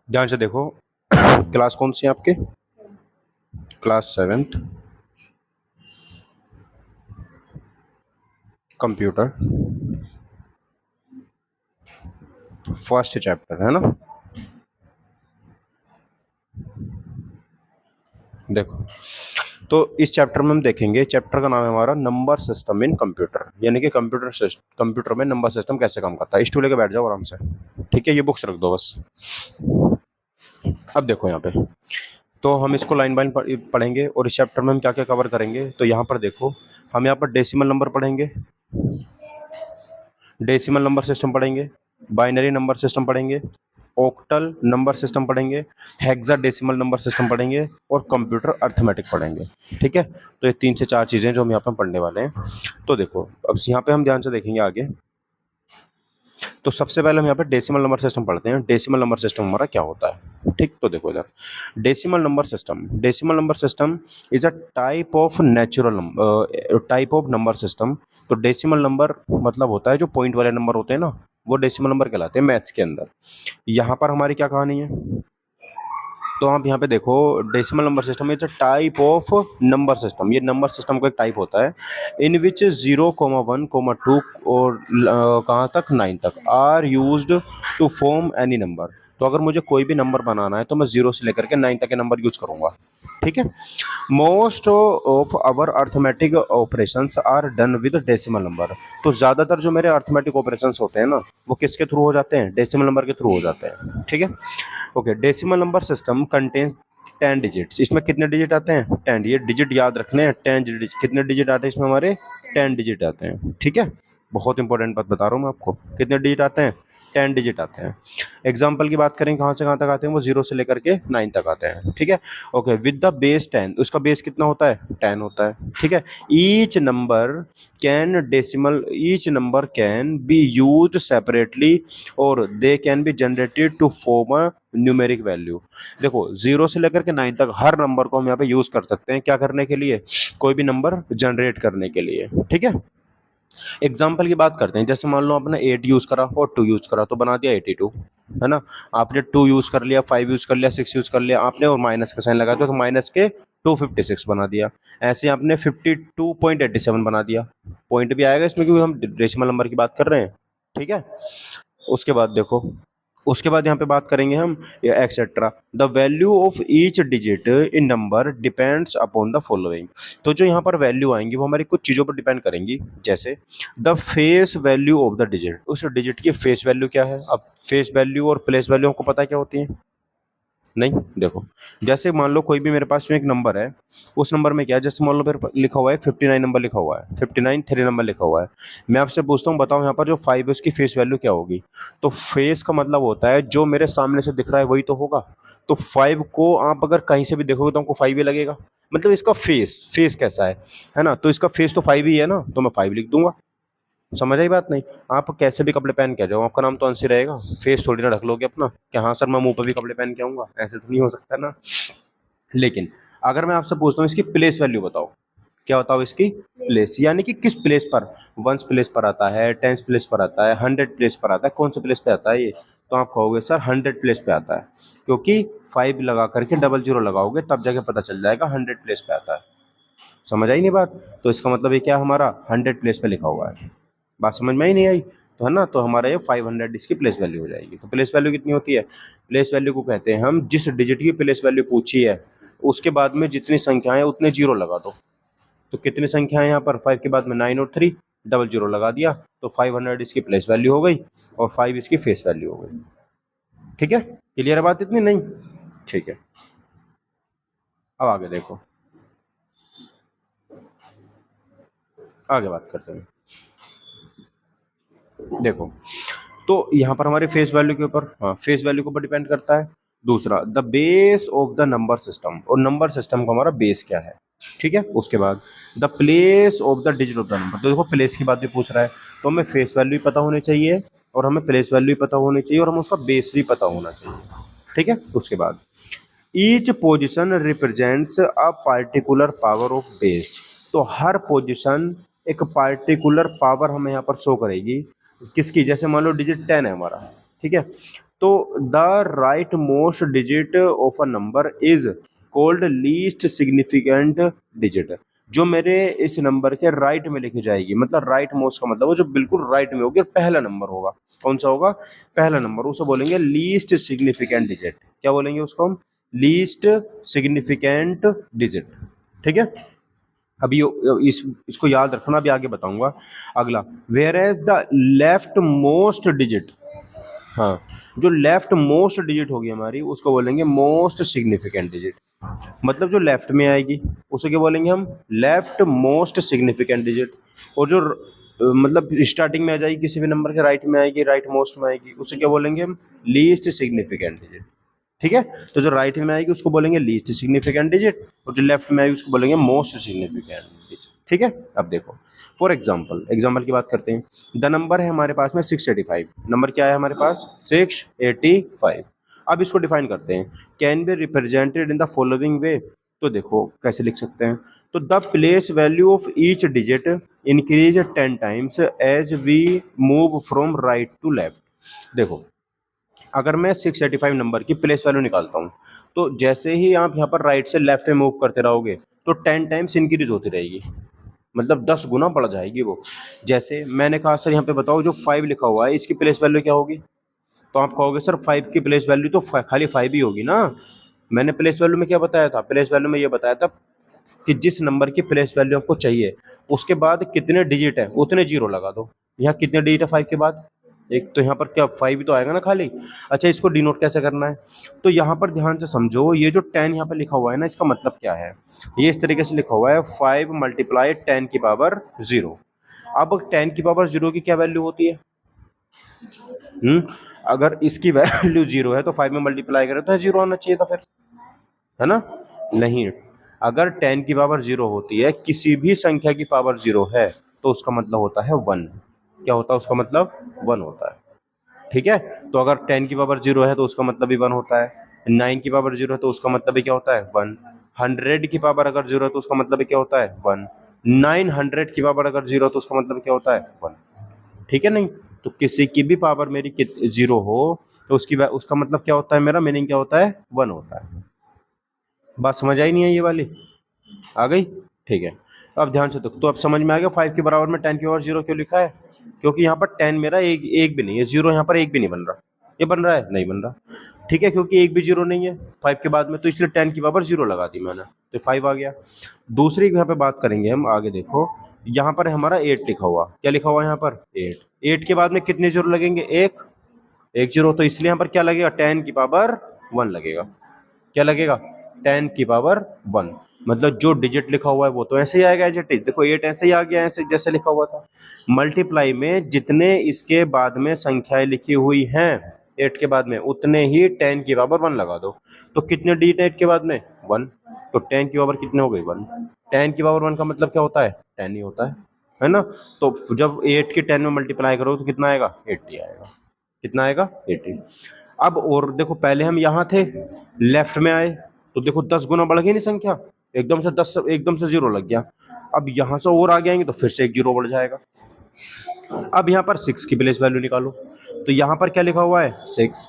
ध्यान से देखो। क्लास कौन सी है आपके? Class 7th, computer, first chapter है ना। देखो, तो इस चैप्टर में हम देखेंगे, चैप्टर का नाम है हमारा नंबर सिस्टम इन कंप्यूटर, यानी कि कंप्यूटर में नंबर सिस्टम कैसे काम करता है। स्टूल लेके बैठ जाओ आराम से, ठीक है, ये बुक्स रख दो बस। अब देखो यहाँ पे, तो हम इसको लाइन बाइन पढ़ेंगे और इस चैप्टर में हम क्या क्या कवर करेंगे। तो यहाँ पर देखो, हम यहाँ पर डेसिमल नंबर पढ़ेंगे, डेसिमल नंबर सिस्टम पढ़ेंगे, बाइनरी नंबर सिस्टम पढ़ेंगे, ऑक्टल नंबर सिस्टम पढ़ेंगे, हेक्साडेसिमल नंबर सिस्टम पढ़ेंगे और कंप्यूटर अर्थमेटिक पढ़ेंगे। ठीक है, तो ये 3 से 4 चीज़ें जो हम यहाँ पर पढ़ने वाले हैं। तो देखो, अब यहाँ पे हम ध्यान से देखेंगे आगे। तो सबसे पहले हम यहाँ पे डेसिमल नंबर सिस्टम पढ़ते हैं। डेसिमल नंबर सिस्टम हमारा क्या होता है, ठीक। तो देखो इधर, decimal number system is a type of natural number, type of number system. तो डेसिमल नंबर मतलब होता है जो पॉइंट वाले नंबर होते हैं ना, वो डेसिमल नंबर कहलाते हैं मैथ्स के अंदर। यहाँ पर हमारी क्या कहानी है, तो आप यहाँ पे देखो, decimal number system is a type of number system. ये नंबर सिस्टम का एक टाइप होता है इन विच 0,1,2 और कहाँ तक 9 तक are used to form any number. तो अगर मुझे कोई भी नंबर बनाना है तो मैं 0 से लेकर के 9 तक के नंबर यूज करूंगा। ठीक है, most of our arithmetic operations are done with decimal number. तो ज़्यादातर जो मेरे अर्थमेटिक ऑपरेशंस होते हैं ना, वो किसके थ्रू हो जाते हैं, डेसिमल नंबर के थ्रू हो जाते हैं। ठीक है, okay. Decimal number system contains 10 digits. इसमें कितने डिजिट आते हैं, 10। ये डिजिट याद रखने हैं, 10 डिजिट। कितने डिजिट आते हैं इसमें हमारे, 10 डिजिट आते हैं। ठीक है, बहुत इंपॉर्टेंट बात बता रहा हूँ मैं आपको, कितने डिजिट आते हैं, 10 डिजिट आते हैं। एग्जाम्पल की बात करें कहाँ से कहाँ तक आते हैं, वो 0 से लेकर के 9 तक आते हैं। ठीक है, ओके। विद द बेस 10, उसका बेस कितना होता है, 10 होता है। ठीक है, each number can be use separately और they can be generated to form a numeric value. देखो, 0 से लेकर के 9 तक हर नंबर को हम यहाँ पे यूज कर सकते हैं, क्या करने के लिए, कोई भी नंबर जनरेट करने के लिए। ठीक है, एग्जाम्पल की बात करते हैं, जैसे मान लो आपने 8 यूज करा और 2 यूज करा तो बना दिया 82, है ना। आपने 2 यूज कर लिया, 5 यूज कर लिया, 6 यूज कर लिया आपने और माइनस का साइन लगा दिया तो माइनस के 256 बना दिया। ऐसे आपने 52.87 बना दिया। पॉइंट भी आएगा इसमें क्योंकि हम डेसिमल नंबर की बात कर रहे हैं। ठीक है, उसके बाद देखो, उसके बाद यहाँ पे बात करेंगे हम etcetera. The value of each digit in number depends upon the following. तो जो यहाँ पर वैल्यू आएंगी वो हमारी कुछ चीज़ों पर डिपेंड करेंगी, जैसे the face value of the digit, उस डिजिट की फेस वैल्यू क्या है। अब फेस वैल्यू और प्लेस वैल्यू आपको पता है क्या होती है, नहीं। देखो, जैसे मान लो कोई भी मेरे पास में एक नंबर है, उस नंबर में क्या है, जैसे मान लो मेरे लिखा हुआ है 59 नंबर लिखा हुआ है, 59 3 नंबर लिखा हुआ है। मैं आपसे पूछता हूँ, बताओ यहाँ पर जो 5 है उसकी फेस वैल्यू क्या होगी। तो फेस का मतलब होता है जो मेरे सामने से दिख रहा है वही तो होगा। तो 5 को आप अगर कहीं से भी देखोगे तो हमको 5 ही लगेगा, मतलब इसका फेस फेस कैसा है ना। तो इसका फेस तो 5 ही है ना, तो मैं 5 लिख दूंगा। समझ आई बात, नहीं। आप कैसे भी कपड़े पहन के आ जाओ, आपका नाम तो अंशी रहेगा, फेस थोड़ी ना ढक लोगे अपना कि हाँ सर मैं मुंह पर भी कपड़े पहन के आऊंगा, ऐसे तो नहीं हो सकता ना। लेकिन अगर मैं आपसे पूछता हूँ इसकी प्लेस वैल्यू बताओ, क्या बताओ इसकी प्लेस, यानी कि किस प्लेस पर, वंस प्लेस पर आता है, टेंस प्लेस पर आता है, 100 प्लेस पर आता है, कौन से प्लेस पे आता है ये। तो आप कहोगे सर 100 प्लेस पे आता है, क्योंकि 5 लगा करके 00 लगाओगे तब जाके पता चल जाएगा 100 प्लेस पे आता है। समझ आई नहीं बात, तो इसका मतलब ये क्या हमारा 100 प्लेस पे लिखा हुआ है। बात समझ में ही नहीं आई, तो है ना, तो हमारा ये 500 इसकी प्लेस वैल्यू हो जाएगी। तो प्लेस वैल्यू कितनी होती है, प्लेस वैल्यू को कहते हैं हम जिस डिजिट की प्लेस वैल्यू पूछी है उसके बाद में जितनी संख्याएं उतने जीरो लगा दो। तो कितनी संख्याएं यहाँ पर, 5 के बाद में 9 और 3, 00 लगा दिया तो 500 इसकी प्लेस वैल्यू हो गई और 5 इसकी फेस वैल्यू हो गई। ठीक है, क्लियर है बात इतनी, नहीं। ठीक है, अब आगे देखो, आगे बात करते हैं। देखो, तो यहाँ पर हमारे फेस वैल्यू के ऊपर, हाँ फेस वैल्यू के ऊपर डिपेंड करता है। दूसरा, the base of the number system, और नंबर सिस्टम का हमारा बेस क्या है। ठीक है, उसके बाद the place of the digit of the number. तो देखो, प्लेस की बात भी पूछ रहा है तो हमें फेस वैल्यू भी पता होनी चाहिए और हमें प्लेस वैल्यू भी पता होनी चाहिए और हमें उसका बेस भी पता होना चाहिए। ठीक है, उसके बाद each position represents a particular power of base. तो हर पोजिशन एक पार्टिकुलर पावर हमें यहाँ पर शो करेगी, किसकी, जैसे मान लो डिजिट 10 है हमारा, ठीक है, तो the right most digit of a number is called least significant digit. जो मेरे इस नंबर के राइट में लिखी जाएगी, मतलब राइट मोस्ट का मतलब वो जो बिल्कुल राइट में होगी, पहला नंबर होगा। कौन सा होगा? पहला नंबर। उसे बोलेंगे लीस्ट सिग्निफिकेंट डिजिट। क्या बोलेंगे उसको हम? Least significant digit. ठीक है। अभी इसको याद रखना, अभी आगे बताऊंगा। अगला, whereas the leftmost digit. हाँ, जो लेफ्ट मोस्ट डिजिट होगी हमारी, उसको बोलेंगे मोस्ट सिग्निफिकेंट डिजिट। मतलब जो लेफ्ट में आएगी उसे क्या बोलेंगे हम? Left most significant digit. और जो मतलब स्टार्टिंग में आ जाएगी, किसी भी नंबर के राइट में आएगी, राइट मोस्ट में आएगी, उसे क्या बोलेंगे हम? Least significant digit. ठीक है। तो जो राइट में आएगी उसको बोलेंगे लीस्ट सिग्निफिकेंट डिजिट, और जो लेफ्ट में आएगी उसको बोलेंगे मोस्ट सिग्निफिकेंट डिजिट। ठीक है। अब देखो, फॉर एग्जाम्पल की बात करते हैं। द नंबर है हमारे पास में 685। नंबर क्या है हमारे पास? 685। अब इसको डिफाइन करते हैं। Can be represented in the following way. तो देखो कैसे लिख सकते हैं। तो the place value of each digit increase 10 times as we move from right to left. देखो, अगर मैं 685 नंबर की प्लेस वैल्यू निकालता हूँ, तो जैसे ही आप यहाँ पर राइट से लेफ्ट में मूव करते रहोगे तो 10 टाइम्स इंक्रीज होती रहेगी, मतलब 10 गुना बढ़ जाएगी वो। जैसे मैंने कहा सर यहाँ पे बताओ, जो 5 लिखा हुआ है इसकी प्लेस वैल्यू क्या होगी? तो आप कहोगे सर 5 की प्लेस वैल्यू तो खाली 5 ही होगी ना। मैंने प्लेस वैल्यू में क्या बताया था? प्लेस वैल्यू में ये बताया था कि जिस नंबर की प्लेस वैल्यू आपको चाहिए उसके बाद कितने डिजिट है उतने जीरो लगा दो। यहाँ कितने डिजिट है 5 के बाद? एक। तो यहाँ पर क्या 5 ही तो आएगा ना खाली। अच्छा, इसको डिनोट कैसे करना है? तो यहाँ पर ध्यान से समझो, ये जो 10 यहाँ पर लिखा हुआ है ना, इसका मतलब क्या है? ये इस तरीके से लिखा हुआ है, 5 मल्टीप्लाई 10 की पावर 0। अब 10 की पावर 0 की क्या वैल्यू होती है? अगर इसकी वैल्यू 0 है तो 5 में मल्टीप्लाई करें तो 0 आना चाहिए था फिर, है ना? नहीं, अगर 10 की पावर 0 होती है, किसी भी संख्या की पावर 0 है, तो उसका मतलब होता है 1। क्या होता है उसका मतलब? 1 होता है। ठीक है। तो अगर 10 की पावर 0 है तो उसका मतलब भी 1 होता है। 9 की पावर 0 है तो उसका मतलब भी क्या होता है? 1। 100 की पावर अगर 0 है तो उसका मतलब भी क्या होता है? 1। 900 की पावर अगर 0 है तो उसका मतलब क्या होता है? 1। ठीक है। नहीं, तो किसी की भी पावर मेरी 0 हो तो उसका मतलब क्या होता है? मेरा मीनिंग क्या होता है? 1 होता है। बात समझ आई नहीं है ये वाली? आ गई? ठीक है। तो अब ध्यान से देखो, तो अब समझ में आ गया 5 के बराबर में 10 की पावर 0 क्यों लिखा है? क्योंकि यहाँ पर 10 मेरा एक भी नहीं है, 0 यहाँ पर एक भी नहीं बन रहा। ये बन रहा है? नहीं बन रहा। ठीक है, क्योंकि एक भी 0 नहीं है 5 के बाद में, तो इसलिए 10 की पावर 0 लगा दी मैंने, तो 5 आ गया। दूसरी यहाँ पे बात करेंगे हम आगे। देखो, यहाँ पर हमारा 8 लिखा हुआ। क्या लिखा हुआ है यहाँ पर? 8। 8 के बाद में कितने 0 लगेंगे? एक 0, तो इसलिए यहाँ पर क्या लगेगा? 10 की पावर 1 लगेगा। क्या लगेगा? 10 की पावर 1। मतलब जो डिजिट लिखा हुआ है वो तो ऐसे ही आएगा एज इट इज। देखो 8 ऐसे ही आ गया, ऐसे जैसे लिखा हुआ था। मल्टीप्लाई में जितने इसके बाद में संख्याएं लिखी हुई हैं 8 के बाद में, उतने ही 10 की पावर 1 लगा दो। तो कितने डिजिट 8 के बाद में? 1। तो 10 की पावर कितने हो गई? 1। 10 की पावर 1 का मतलब क्या होता है? 10 ही होता है ना? तो जब 8 की 10 में मल्टीप्लाई करो तो कितना आएगा? 80 आएगा। कितना आएगा? 80। अब और देखो, पहले हम यहाँ थे, लेफ्ट में आए, तो देखो 10 गुना बढ़ गई नहीं संख्या, एकदम से 10 एकदम से 0 लग गया। अब यहाँ से और आगे आएंगे तो फिर से एक 0 बढ़ जाएगा। अब यहाँ पर 6 की प्लेस वैल्यू निकालो, तो यहाँ पर क्या लिखा हुआ है? 6।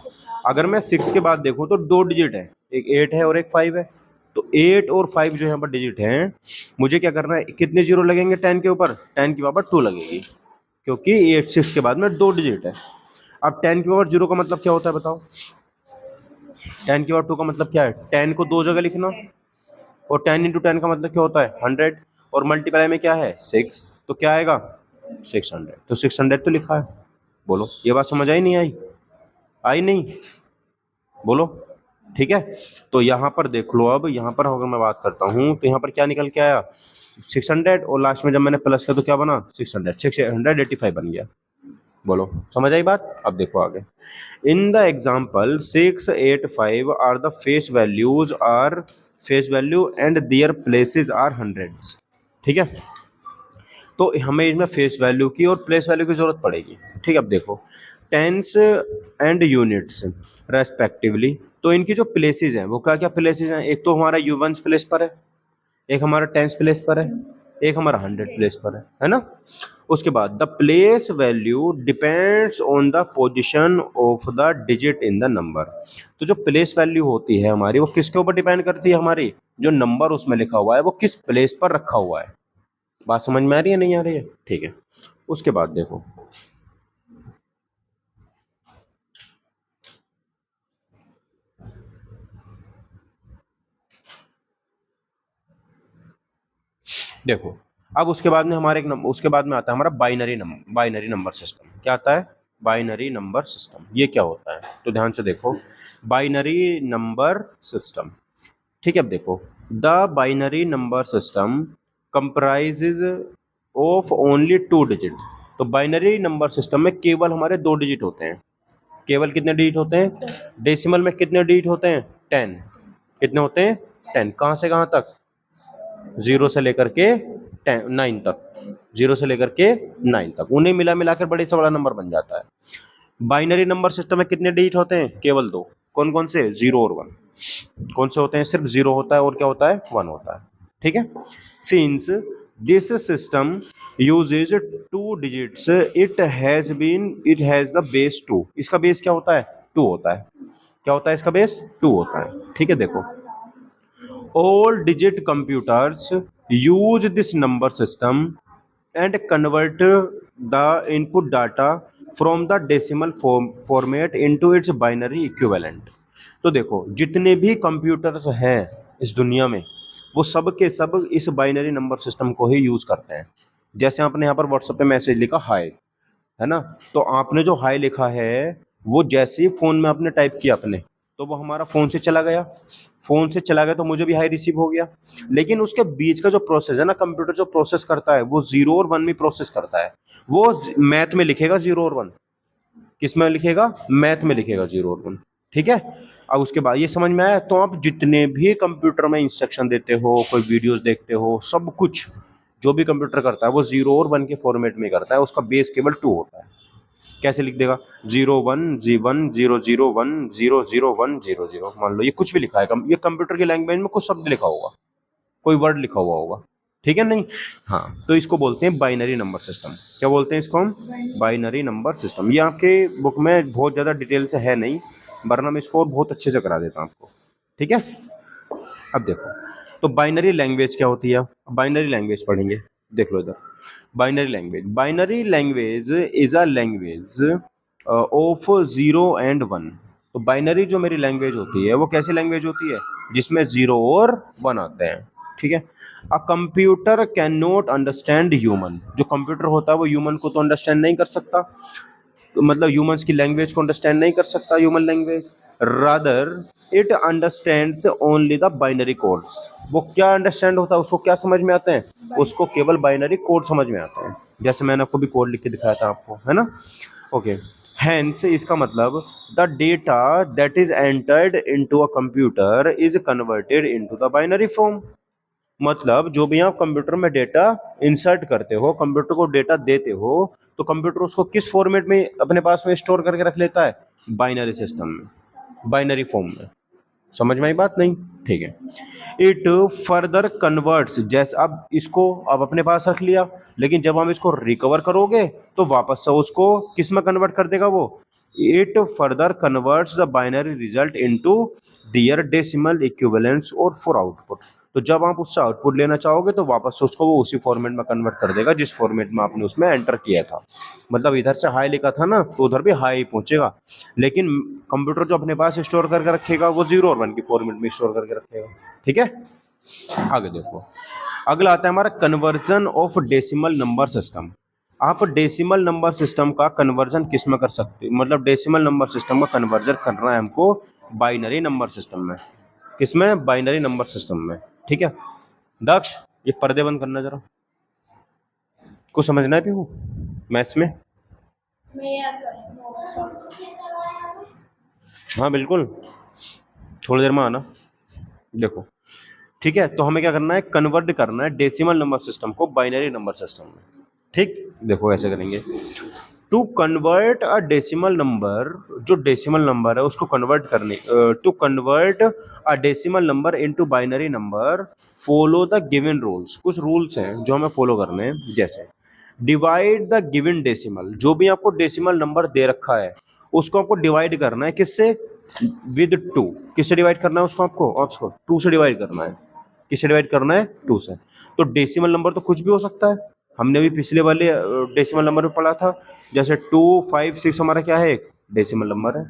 अगर मैं 6 के बाद देखूँ तो 2 डिजिट है, एक 8 है और एक 5 है। तो 8 और 5 जो यहाँ पर डिजिट हैं, मुझे क्या करना है? कितने 0 लगेंगे 10 के ऊपर? 10 की पावर 2 लगेगी, क्योंकि 8 6 के बाद में 2 डिजिट है। अब 10 की पावर 0 का मतलब क्या होता है बताओ? 10 की पावर 2 का मतलब क्या है? 10 को 2 जगह लिखना, और 10 इंटू 10 का मतलब क्या होता है? 100, और मल्टीप्लाई में क्या है? 6, तो क्या आएगा? 600। तो 600 तो लिखा है। बोलो, ये बात समझ आई नहीं आई? आई नहीं? बोलो। ठीक है। तो यहाँ पर देख लो, अब यहाँ पर अगर मैं बात करता हूँ तो यहाँ पर क्या निकल के आया? 600, और लास्ट में जब मैंने प्लस किया तो क्या बना? 685 बन गया। बोलो, समझ आई बात? अब देखो आगे। In the example 685 are the face value and their places are hundreds. ठीक है। तो हमें इसमें फेस वैल्यू की और प्लेस वैल्यू की जरूरत पड़ेगी। ठीक है। अब देखो, टेंस एंड यूनिट्स रेस्पेक्टिवली, तो इनकी जो प्लेसेस हैं वो क्या क्या प्लेसेस हैं? एक तो हमारा यूवंस प्लेस पर है, एक हमारा टेंस प्लेस पर है, एक हमारा 100 प्लेस पर है ना? उसके बाद the place value depends on the position of the digit in the number. तो जो प्लेस वैल्यू होती है हमारी वो किसके ऊपर डिपेंड करती है, हमारी जो नंबर उसमें लिखा हुआ है वो किस प्लेस पर रखा हुआ है। बात समझ में आ रही है नहीं आ रही है? ठीक है। उसके बाद देखो देखो अब उसके बाद में हमारे उसके बाद में आता है हमारा बाइनरी नंबर सिस्टम। क्या आता है? Binary number system. ये क्या होता है तो ध्यान से देखो, बाइनरी नंबर सिस्टम। ठीक है, अब देखो the binary number system comprises of only 2 digit. तो बाइनरी नंबर सिस्टम में केवल हमारे 2 डिजिट होते हैं। केवल कितने डिजिट होते हैं? डेसिमल में कितने डिजिट होते हैं? 10। कितने होते हैं? 10। कहाँ से कहाँ तक? 0 से लेकर के 9 तक। 0 से लेकर के 9 तक, उन्हें मिला मिलाकर बड़े से बड़ा नंबर बन जाता है। बाइनरी नंबर सिस्टम में कितने डिजिट होते हैं? केवल 2। कौन कौन से? 0 और 1। कौन से होते हैं? सिर्फ 0 होता है और क्या होता है? 1 होता है। ठीक है। Since this system uses 2 digits it has the base 2। इसका बेस क्या होता है? 2 होता है। क्या होता है इसका बेस? 2 होता है। ठीक है, देखो all digit computers use this number system and convert the input data from the decimal format into its binary equivalent। तो देखो जितने भी कंप्यूटर्स हैं इस दुनिया में वो सब के सब इस बाइनरी नंबर सिस्टम को ही यूज करते हैं। जैसे आपने यहाँ पर व्हाट्सएप पे मैसेज लिखा हाय, है ना, तो आपने जो हाय लिखा है वो जैसे ही फोन में आपने टाइप किया अपने, तो वो हमारा फोन से चला गया। फोन से चला गया तो मुझे भी हाई रिसीव हो गया। लेकिन उसके बीच का जो प्रोसेस है ना, कंप्यूटर जो प्रोसेस करता है वो 0 और 1 में प्रोसेस करता है। वो मैथ में लिखेगा 0 और 1। किस में लिखेगा? मैथ में लिखेगा 0 और 1। ठीक है। अब उसके बाद ये समझ में आया? तो आप जितने भी कंप्यूटर में इंस्ट्रक्शन देते हो, कोई वीडियोस देखते हो, सब कुछ जो भी कंप्यूटर करता है वो 0 और 1 के फॉर्मेट में करता है। उसका बेस केवल 2 होता है। कैसे लिख देगा? 0 1 0 0 1 0 0 1 0 0। मान लो ये कुछ भी लिखा है, ये कंप्यूटर की लैंग्वेज में कुछ शब्द लिखा होगा, कोई वर्ड लिखा हुआ होगा। ठीक है नहीं? हाँ, तो इसको बोलते हैं बाइनरी नंबर सिस्टम। क्या बोलते हैं इसको हम? Binary number system. ये आपके बुक में बहुत ज़्यादा डिटेल से है नहीं, वरना मैं इसको और बहुत अच्छे से करा देता हूँ आपको। ठीक है। अब देखो तो बाइनरी लैंग्वेज क्या होती है? बाइनरी लैंग्वेज पढ़ेंगे। देख लो इधर, binary language is a language of 0 and 1। तो बाइनरी जो मेरी लैंग्वेज होती है वो कैसी लैंग्वेज होती है? जिसमें 0 और 1 आते हैं। ठीक है। A computer can not understand human. जो कंप्यूटर होता है वो ह्यूमन को तो अंडरस्टैंड नहीं कर सकता, तो मतलब ह्यूमंस की लैंग्वेज को अंडरस्टैंड नहीं कर सकता human language. Rather it understands only the binary codes. वो क्या अंडरस्टैंड होता है? उसको क्या समझ में आते हैं? उसको केवल बाइनरी कोड समझ में आते हैं। जैसे मैंने आपको भी कोड लिख के दिखाया था आपको, है ना? ओके। हैंस इसका मतलब the data that is entered into a computer is converted into the binary form. मतलब जो भी आप कंप्यूटर में डेटा इंसर्ट करते हो, कंप्यूटर को डेटा देते हो, तो कंप्यूटर उसको किस फॉर्मेट में अपने पास में स्टोर करके रख लेता है? बाइनरी सिस्टम में, बाइनरी फॉर्म में। समझ में आई बात नहीं? ठीक है। इट फर्दर कन्वर्ट्स, जैसे अब इसको अब अपने पास रख लिया, लेकिन जब हम इसको रिकवर करोगे तो वापस से उसको किस में कन्वर्ट कर देगा वो? It further converts the binary result into their decimal equivalents और फॉर आउटपुट। तो जब आप उससे आउटपुट लेना चाहोगे तो वापस से उसको वो उसी फॉर्मेट में कन्वर्ट कर देगा जिस फॉर्मेट में आपने उसमें एंटर किया था। मतलब इधर से हाई लिखा था ना, तो उधर भी हाई पहुंचेगा, लेकिन कंप्यूटर जो अपने पास स्टोर करके रखेगा वो 0 और 1 की फॉर्मेट में स्टोर करके रखेगा। ठीक है। आगे देखो, अगला आता है हमारा conversion of decimal number system. आप डेसिमल नंबर सिस्टम का कन्वर्जन किस में कर सकते हो? मतलब डेसिमल नंबर सिस्टम का कन्वर्जन करना है हमको बाइनरी नंबर सिस्टम में। किसमें? बाइनरी नंबर सिस्टम में। ठीक है। दक्ष, ये पर्दे बंद करना जरा, कुछ समझना है भी वो मैथ्स में? हाँ बिल्कुल, थोड़ी देर में आना। देखो ठीक है, तो हमें क्या करना है? कन्वर्ट करना है डेसिमल नंबर सिस्टम को बाइनरी नंबर सिस्टम में। ठीक, देखो ऐसे करेंगे। To convert a decimal number, जो डेसिमल नंबर है उसको कन्वर्ट करने, to convert a decimal number into binary number follow the given rules. कुछ रूल्स हैं जो हमें फॉलो करने हैं। जैसे डिवाइड द गिवन डेसिमल, जो भी आपको डेसिमल नंबर दे रखा है उसको आपको डिवाइड करना है, किससे? विद 2। किससे डिवाइड करना है उसको? आपको 2 से डिवाइड करना है। किससे डिवाइड करना है? 2 से। तो डेसिमल नंबर तो कुछ भी हो सकता है, हमने भी पिछले वाले डेसिमल नंबर में पढ़ा था, जैसे 2 5 6 हमारा क्या है? एक डेसिमल नंबर है।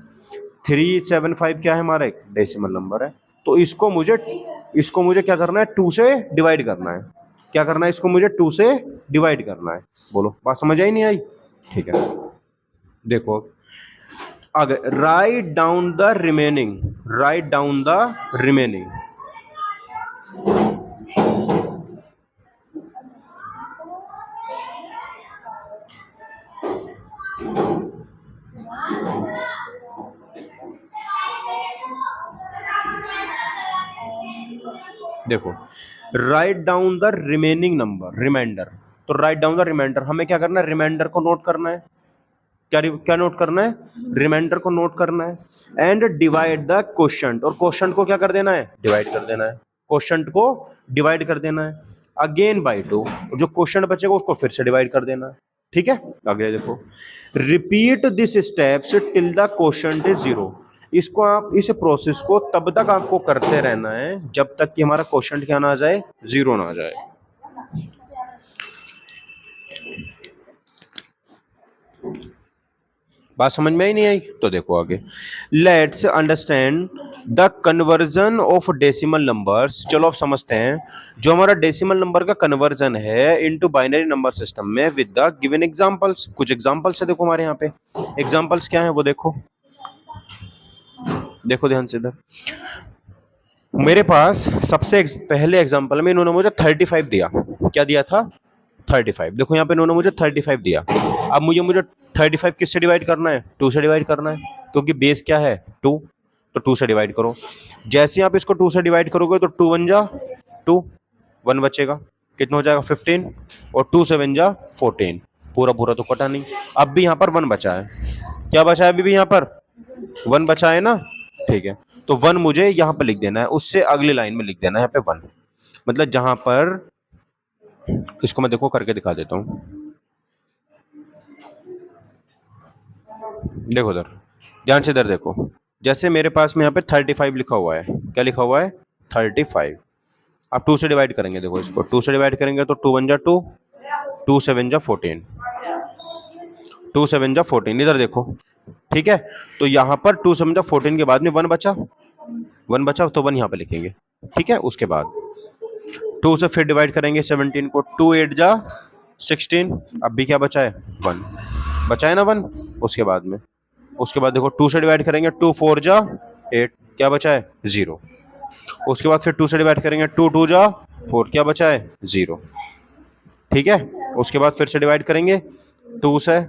3 7 5 क्या है हमारा? एक डेसिमल नंबर है। तो इसको मुझे क्या करना है? 2 से डिवाइड करना है। क्या करना है? इसको मुझे 2 से डिवाइड करना है। बोलो, बात समझ आई नहीं आई? ठीक है, देखो आगे, राइट डाउन द रिमेनिंग। देखो, write down the remaining number, reminder. तो राइट डाउन द रिमाइंडर, हमें क्या करना है? रिमाइंडर को नोट करना है। क्या नोट करना है? रिमाइंडर को नोट करना है। एंड डिवाइड द क्वोशंट, और क्वोशंट को क्या कर देना है? डिवाइड कर देना है। क्वोशंट को डिवाइड कर देना है अगेन बाई 2। जो क्वोशंट बचेगा उसको फिर से डिवाइड कर देना है। ठीक है, आगे देखो, repeat this steps till the quotient is 0। इसको आप, इस प्रोसेस को तब तक आपको करते रहना है जब तक कि हमारा क्वोशंट क्या ना आ जाए? 0 ना आ जाए। बात समझ में आई नहीं आई? तो देखो आगे, let's understand the conversion of decimal numbers. चलो अब समझते हैं जो हमारा डेसिमल नंबर का कन्वर्जन है इनटू बाइनरी नंबर सिस्टम में विद द गिवन एग्जांपल्स। कुछ एग्जांपल्स है, देखो हमारे यहाँ पे एग्जांपल्स क्या है वो देखो। देखो ध्यान से इधर, मेरे पास सबसे पहले एग्जांपल में इन्होंने मुझे 35 दिया। क्या दिया था? 35। देखो यहाँ पे इन्होंने मुझे 35 दिया। अब मुझे 35 किससे डिवाइड करना है? 2 से डिवाइड करना है, क्योंकि बेस क्या है? 2। तो 2 से डिवाइड करो। जैसे आप इसको 2 से डिवाइड करोगे तो 2 1 जा 2, 1 बचेगा, कितना हो जाएगा? 15, और 2 7 जा 14। पूरा पूरा तो कटा नहीं। अब भी यहाँ पर 1 बचा है। क्या बचा है? अभी भी यहाँ पर 1 बचा है ना? ठीक है, तो 1 मुझे यहाँ पर लिख देना है, उससे अगली लाइन में लिख देना है यहाँ पे 1। मतलब जहां पर, इसको मैं देखो करके दिखा देता हूं। देखो इधर, ध्यान से इधर देखो, जैसे मेरे पास में यहाँ पे 35 लिखा हुआ है। क्या लिखा हुआ है? 35। अब 2 से डिवाइड करेंगे, देखो इसको 2 से डिवाइड करेंगे तो 2 1 जा 2, 2 7 जा 14, 2 7 जा 14। इधर देखो, ठीक है, तो यहाँ पर 2 7 जा 14 के बाद में 1 बचा, 1 बचा तो 1 यहाँ पे लिखेंगे। ठीक है, उसके बाद 2 से फिर डिवाइड करेंगे 17 को, 2 8 जा 16। अब भी क्या बचा है? 1 बचा है ना, 1। उसके बाद देखो 2 से डिवाइड करेंगे, 2 4 जा 8, क्या बचा है? 0। उसके बाद फिर 2 से डिवाइड करेंगे, 2 2 जा 4, क्या बचा है? 0। ठीक है, उसके बाद फिर से डिवाइड करेंगे 2 से,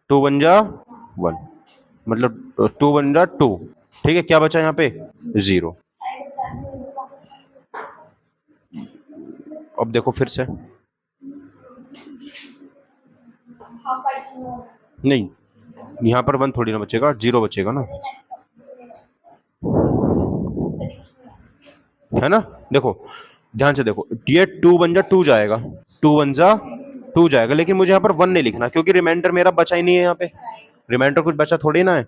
2 1 जा 1, मतलब 2 1 जा 2। ठीक है, क्या बचा यहाँ पे? 0। अब देखो फिर से, नहीं, यहाँ पर 1 थोड़ी ना बचेगा, 0 बचेगा ना, है ना? देखो ध्यान से देखो, ये 2 1 जा 2 जाएगा, 2 1 जा 2 जाएगा, लेकिन मुझे यहाँ पर 1 नहीं लिखना क्योंकि रिमाइंडर मेरा बचा ही नहीं है। यहाँ पे रिमाइंडर कुछ बचा थोड़ी ना है,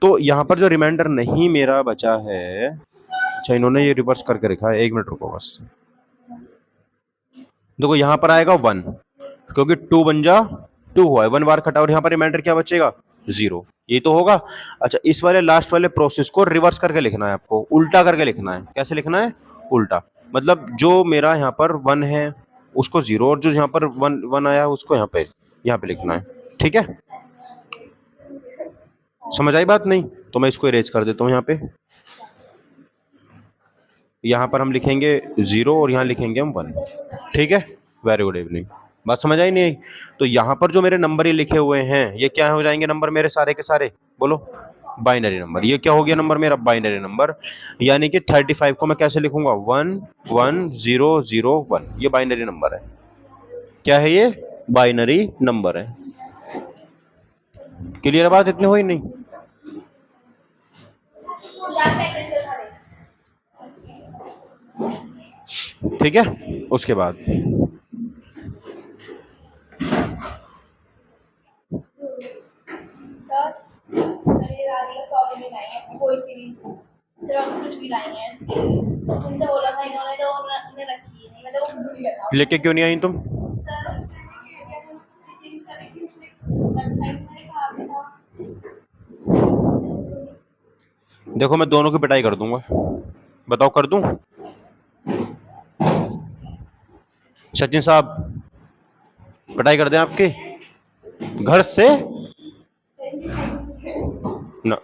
तो यहाँ पर जो रिमाइंडर नहीं मेरा बचा है, अच्छा इन्होंने ये रिवर्स करके रखा है, 1 मिनट रुको बस। देखो यहाँ पर आएगा 1, क्योंकि 2 1 जा 2 हुआ है, 1 बार कटा, और यहाँ पर रिमाइंडर क्या बचेगा? 0। ये तो होगा। अच्छा, इस वाले लास्ट वाले प्रोसेस को रिवर्स करके लिखना है आपको, उल्टा करके लिखना है। कैसे लिखना है? उल्टा। मतलब जो मेरा यहाँ पर 1 है उसको 0, और जो यहाँ पर 1 1 आया उसको यहाँ पे लिखना है। ठीक है, समझ आई बात? नहीं तो मैं इसको इरेज कर देता हूँ। यहाँ पर हम लिखेंगे 0 और यहाँ लिखेंगे हम 1। ठीक है, वेरी गुड इवनिंग। बात समझ आई नहीं आई? तो यहाँ पर जो मेरे नंबर ये लिखे हुए हैं, ये क्या हो जाएंगे नंबर मेरे सारे के सारे? बोलो, बाइनरी नंबर। ये क्या हो गया नंबर मेरा? Binary number. यानी कि 35 को मैं कैसे लिखूंगा? 1 1 0 0 1। ये बाइनरी नंबर है। क्या है ये? बाइनरी नंबर है। क्लियर बात? इतनी हुई नहीं? ठीक है, उसके बाद सिर्फ हम कुछ भी लाई हैं सचिन से बोला था इन्होंने तो उन्होंने रखी नहीं, मतलब वो भूल गया था। लेके क्यों नहीं आई तुम? सर देखो मैं दोनों की पिटाई कर दूंगा, बताओ कर दूं? सचिन साहब पिटाई कर दें आपकी घर से ना।